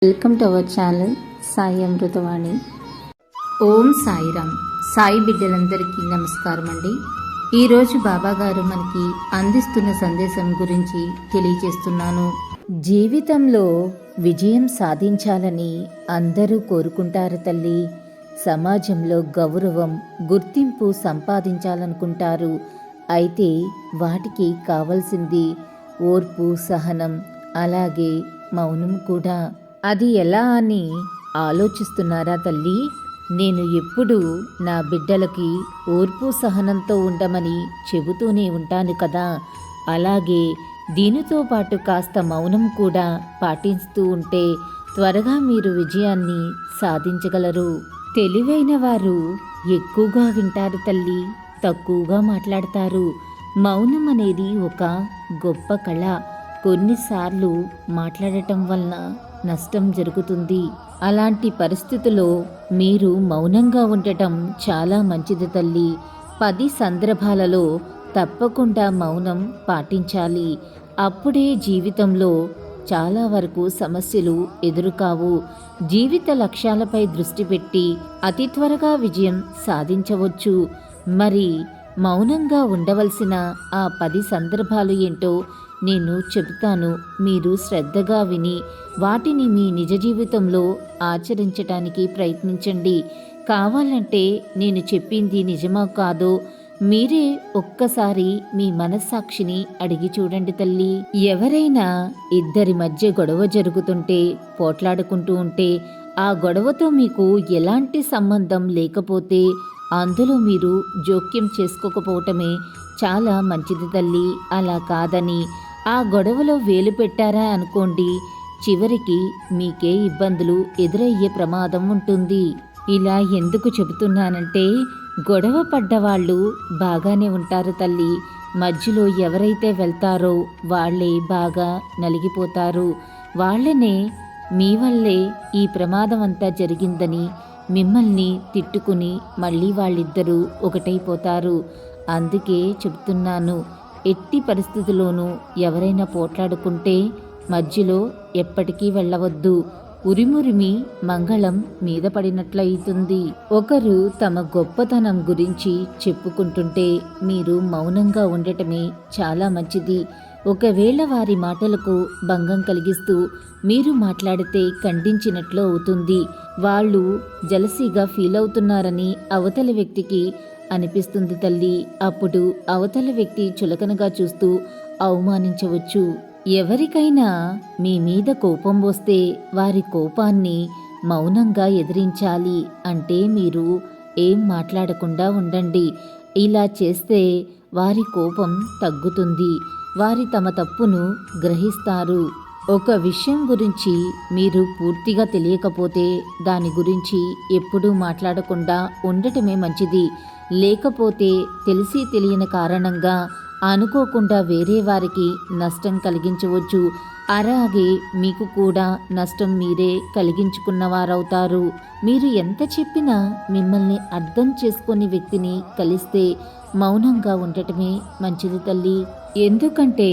Welcome to our channel Sai Amruthavani. Om Sairam. Sai బిడ్డలందరికీ నమస్కారం అండి. ఈరోజు బాబాగారు మనకి అందిస్తున్న సందేశం గురించి తెలియజేస్తున్నాను. జీవితంలో విజయం సాధించాలని అందరూ కోరుకుంటారు తల్లి. సమాజంలో గౌరవం, గుర్తింపు సంపాదించాలనుకుంటారు. అయితే వాటికి కావలసింది ఓర్పు, సహనం, అలాగే మౌనం కూడా. అది ఎలా అని ఆలోచిస్తున్నారా తల్లి? నేను ఎప్పుడూ నా బిడ్డలకి ఓర్పు సహనంతో ఉండమని చెబుతూనే ఉంటాను కదా. అలాగే దీనితో పాటు కాస్త మౌనం కూడా పాటిస్తూ ఉంటే త్వరగా మీరు విజయాన్ని సాధించగలరు. తెలివైన వారు ఎక్కువగా వింటారు తల్లి, తక్కువగా మాట్లాడతారు. మౌనం అనేది ఒక గొప్ప కళ. కొన్నిసార్లు మాట్లాడటం వలన నష్టం జరుగుతుంది. అలాంటి పరిస్థితుల్లో మీరు మౌనంగా ఉండటం చాలా మంచిది తల్లి. 10 సందర్భాలలో తప్పకుండా మౌనం పాటించాలి. అప్పుడే జీవితంలో చాలా వరకు సమస్యలు ఎదురుకావు. జీవిత లక్ష్యాలపై దృష్టి పెట్టి అతి త్వరగా విజయం సాధించవచ్చు. మరి మౌనంగా ఉండవలసిన ఆ 10 సందర్భాలు ఏంటో నేను చెబుతాను. మీరు శ్రద్ధగా విని వాటిని మీ నిజ జీవితంలో ఆచరించటానికి ప్రయత్నించండి. కావాలంటే నేను చెప్పింది నిజమా కాదో మీరే ఒక్కసారి మీ మనస్సాక్షిని అడిగి చూడండి తల్లి. ఎవరైనా ఇద్దరి మధ్య గొడవ జరుగుతుంటే, పోట్లాడుకుంటూ ఉంటే, ఆ గొడవతో మీకు ఎలాంటి సంబంధం లేకపోతే అందులో మీరు జోక్యం చేసుకోకపోవటమే చాలా మంచిది తల్లి. అలా కాదని ఆ గొడవలో వేలు పెట్టారా అనుకోండి, చివరికి మీకే ఇబ్బందులు ఎదురయ్యే ప్రమాదం ఉంటుంది. ఇలా ఎందుకు చెబుతున్నానంటే, గొడవ పడ్డవాళ్ళు బాగానే ఉంటారు తల్లి. మధ్యలో ఎవరైతే వెళ్తారో వాళ్ళే బాగా నలిగిపోతారు. వాళ్ళనే మీ వల్లే ఈ ప్రమాదం అంతా జరిగిందని మిమ్మల్ని తిట్టుకుని మళ్ళీ వాళ్ళిద్దరూ ఒకటైపోతారు. అందుకే చెప్తున్నాను, ఎట్టి పరిస్థితుల్లోనూ ఎవరైనా పోట్లాడుకుంటే మధ్యలో ఎప్పటికీ వెళ్ళవద్దు. ఉరిమురిమి మంగళం మీద పడినట్లయితుంది. ఒకరు తమ గొప్పతనం గురించి చెప్పుకుంటుంటే మీరు మౌనంగా ఉండటమే చాలా మంచిది. ఒకవేళ వారి మాటలకు భంగం కలిగిస్తూ మీరు మాట్లాడితే ఖండించినట్లు అవుతుంది. వాళ్ళు జలసీగా ఫీల్ అవుతున్నారని అవతలి వ్యక్తికి అనిపిస్తుంది తల్లి. అప్పుడు అవతల వ్యక్తి చులకనగా చూస్తూ అవమానించవచ్చు. ఎవరికైనా మీ మీద కోపం వస్తే వారి కోపాన్ని మౌనంగా ఎదిరించాలి. అంటే మీరు ఏం మాట్లాడకుండా ఉండండి. ఇలా చేస్తే వారి కోపం తగ్గుతుంది. వారి తమ తప్పును గ్రహిస్తారు. ఒక విషయం గురించి మీరు పూర్తిగా తెలియకపోతే దాని గురించి ఎప్పుడూ మాట్లాడకుండా ఉండటమే మంచిది. లేకపోతే తెలిసి తెలియని కారణంగా అనుకోకుండా వేరే వారికి నష్టం కలిగించవచ్చు. అలాగే మీకు కూడా నష్టం మీరే కలిగించుకున్నవారవుతారు. మీరు ఎంత చెప్పినా మిమ్మల్ని అర్థం చేసుకునే వ్యక్తిని కలిస్తే మౌనంగా ఉండటమే మంచిది తల్లి. ఎందుకంటే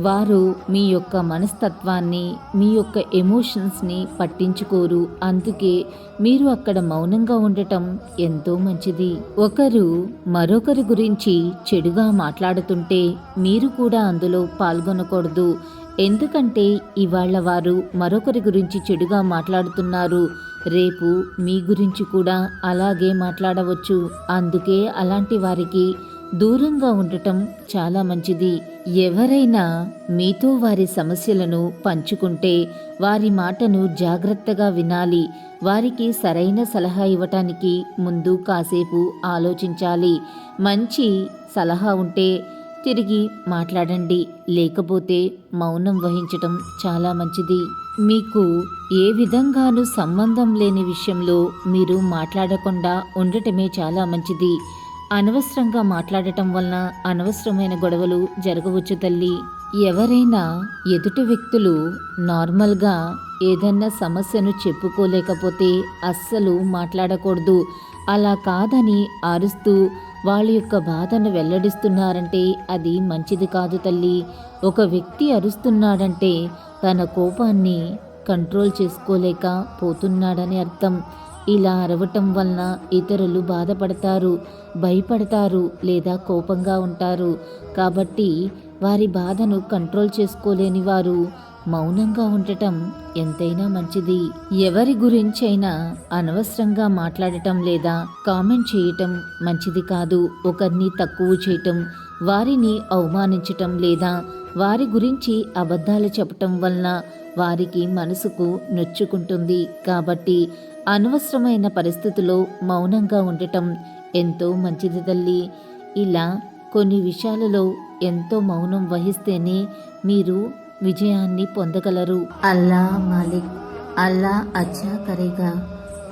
వారు మీ యొక్క మనస్తత్వాన్ని, మీ యొక్క ఎమోషన్స్ని పట్టించుకోరు. అందుకే మీరు అక్కడ మౌనంగా ఉండటం ఎంతో మంచిది. ఒకరు మరొకరి గురించి చెడుగా మాట్లాడుతుంటే మీరు కూడా అందులో పాల్గొనకూడదు. ఎందుకంటే ఇవాళ వారు మరొకరి గురించి చెడుగా మాట్లాడుతున్నారు, రేపు మీ గురించి కూడా అలాగే మాట్లాడవచ్చు. అందుకే అలాంటి వారికి దూరంగా ఉండటం చాలా మంచిది. ఎవరైనా మీతో వారి సమస్యలను పంచుకుంటే వారి మాటను జాగ్రత్తగా వినాలి. వారికి సరైన సలహా ఇవ్వటానికి ముందు కాసేపు ఆలోచించాలి. మంచి సలహా ఉంటే తిరిగి మాట్లాడండి, లేకపోతే మౌనం వహించటం చాలా మంచిది. మీకు ఏ విధంగానూ సంబంధం లేని విషయంలో మీరు మాట్లాడకుండా ఉండటమే చాలా మంచిది. అనవసరంగా మాట్లాడటం వలన అనవసరమైన గొడవలు జరగవచ్చు తల్లి. ఎవరైనా ఎదుటి వ్యక్తులు నార్మల్గా ఏదన్నా సమస్యను చెప్పుకోలేకపోతే అస్సలు మాట్లాడకూడదు. అలా కాదని అరుస్తూ వాళ్ళ యొక్క బాధను వెల్లడిస్తున్నారంటే అది మంచిది కాదు తల్లి. ఒక వ్యక్తి అరుస్తున్నాడంటే తన కోపాన్ని కంట్రోల్ చేసుకోలేక పోతున్నాడని అర్థం. ఇలా అరవటం వలన ఇతరులు బాధపడతారు, భయపడతారు లేదా కోపంగా ఉంటారు. కాబట్టి వారి బాధను కంట్రోల్ చేసుకోలేని వారు మౌనంగా ఉండటం ఎంతైనా మంచిది. ఎవరి గురించైనా అనవసరంగా మాట్లాడటం లేదా కామెంట్ చేయటం మంచిది కాదు. ఒకరిని తక్కువ చేయటం, వారిని అవమానించటం లేదా వారి గురించి అబద్ధాలు చెప్పటం వలన వారికి మనసుకు నొచ్చుకుంటుంది. కాబట్టి అనవసరమైన పరిస్థితుల్లో మౌనంగా ఉండటం ఎంతో మంచిది తల్లి. ఇలా కొన్ని విషయాలలో ఎంతో మౌనం వహిస్తేనే మీరు విజయాన్ని పొందగలరు. అల్లా మాలిక్, అల్లా అచ్చా కరేగా.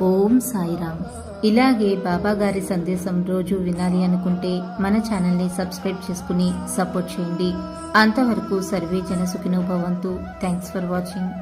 ఓం సాయిరామ్. ఇలాగే బాబా గారి సందేశం రోజు వినాలి అనుకుంటే మన ఛానల్ని సబ్స్క్రైబ్ చేసుకుని సపోర్ట్ చేయండి. అంతవరకు సర్వే జన సుఖినో భవంతు. Thanks for watching.